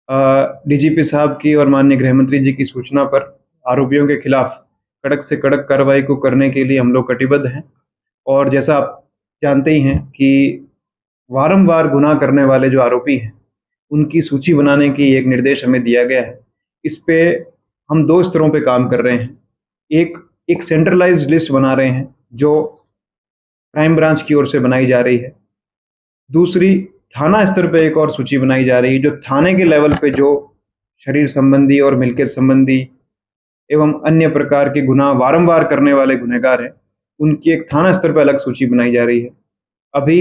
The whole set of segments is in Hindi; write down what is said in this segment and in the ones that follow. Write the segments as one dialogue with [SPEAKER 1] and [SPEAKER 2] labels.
[SPEAKER 1] डीजीपी साहब की और माननीय गृह मंत्री जी की सूचना पर आरोपियों के खिलाफ कड़क से कड़क कार्रवाई को करने के लिए हम लोग कटिबद्ध हैं। और जैसा आप जानते ही हैं कि वारंवार गुनाह करने वाले जो आरोपी हैं, उनकी सूची बनाने की एक निर्देश हमें दिया गया है। इस पे हम 2 स्तरों पे काम कर रहे हैं। एक सेंट्रलाइज्ड लिस्ट बना रहे हैं, जो क्राइम ब्रांच की ओर से बनाई जा रही है। दूसरी, थाना स्तर पे एक और सूची बनाई जा रही है, जो थाने के लेवल पे जो शरीर संबंधी और मिल्कियत संबंधी एवं अन्य प्रकार के गुनाह वारंवार करने वाले गुनहगार हैं, उनकी एक थाना स्तर पे अलग सूची बनाई जा रही है। अभी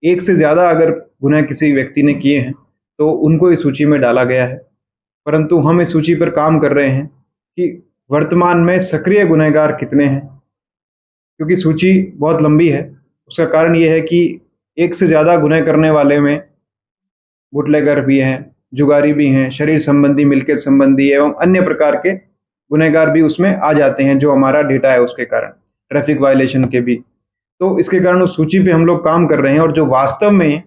[SPEAKER 1] एक से ज़्यादा अगर गुनाह किसी व्यक्ति ने किए हैं, तो उनको इस सूची में डाला गया है। परंतु हम इस सूची पर काम कर रहे हैं कि वर्तमान में सक्रिय गुनहगार कितने हैं, क्योंकि सूची बहुत लंबी है। उसका कारण ये है कि एक से ज़्यादा गुनाह करने वाले में बुटलेगर भी हैं, जुगारी भी हैं, शरीर संबंधी, मिल्कियत संबंधी एवं अन्य प्रकार के गुनहगार भी उसमें आ जाते हैं, जो हमारा डेटा है उसके कारण, ट्रैफिक वायलेशन के भी। तो इसके कारण उस सूची पे हम लोग काम कर रहे हैं, और जो वास्तव में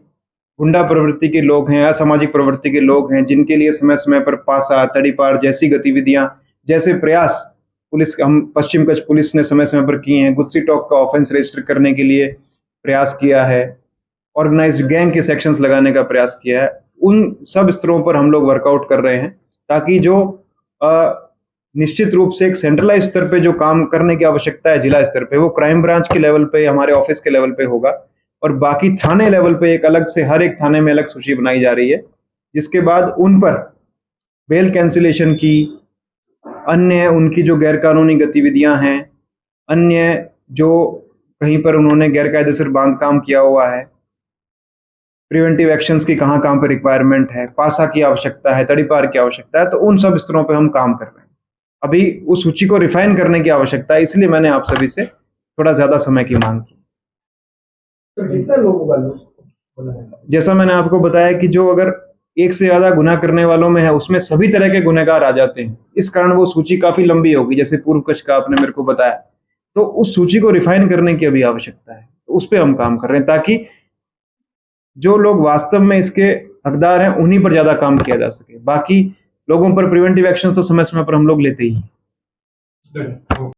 [SPEAKER 1] गुंडा प्रवृत्ति के लोग हैं, असामाजिक प्रवृत्ति के लोग हैं, जिनके लिए समय-समय पर पासा, तड़ीपार जैसी गतिविधियाँ, जैसे प्रयास हम पश्चिम कच्छ पुलिस ने समय-समय पर किए हैं, गुत्सी टॉक का ऑफेंस रजिस्टर करने के लिए प्रयास किया है, ऑर्गेनाइज्ड गैंग के सेक्शंस लगाने का प्रयास किया है। उन सब स्तरों पर हम लोग वर्कआउट कर रहे हैं, ताकि जो निश्चित रूप से एक सेंट्रलाइज्ड स्तर पे जो काम करने की आवश्यकता है जिला स्तर पे, वो क्राइम ब्रांच के लेवल पे, हमारे ऑफिस के लेवल पे होगा। और बाकी थाने लेवल पे एक अलग से हर एक थाने में अलग सूची बनाई जा रही है, जिसके बाद उन पर बेल कैंसिलेशन की, अन्य उनकी जो गैरकानूनी गतिविधियां हैं, अन्य जो कहीं पर उन्होंने गैरकायदेसर बांधकाम किया हुआ है, प्रिवेंटिव एक्शंस की कहाँ-कहाँ पे रिक्वायरमेंट है, पासा की आवश्यकता है, तड़ीपार की आवश्यकता है, तो उन सब स्तरों पे हम काम कर रहे हैं। अभी उस सूची को रिफाइन करने की आवश्यकता है, इसलिए मैंने आप सभी से थोड़ा ज़्यादा समय की माँग की।
[SPEAKER 2] तो कितने लोगों का लिस्ट?
[SPEAKER 1] जैसा मैंने आपको बताया कि जो अगर एक से ज़्यादा गुनाह करने वालों में है, उसमें सभी तरह के गुनहगार आ जाते हैं। इस कारण वो सूची काफ़ी लंबी होगी, जैसे पूर्व कच्छ का आपने मेरे को बताया। तो उस सूची को रिफाइन करने की अभी आवश्यकता है। तो उस पे हम काम कर रहे हैं, ताकि जो लोग वास्तव में इसके हकदार हैं, उन्हीं पर ज़्यादा काम किया जा सके। बाकी लोगों पर प्रिवेंटिव एक्शन तो समय-समय पर हम लोग लेते ही हैं।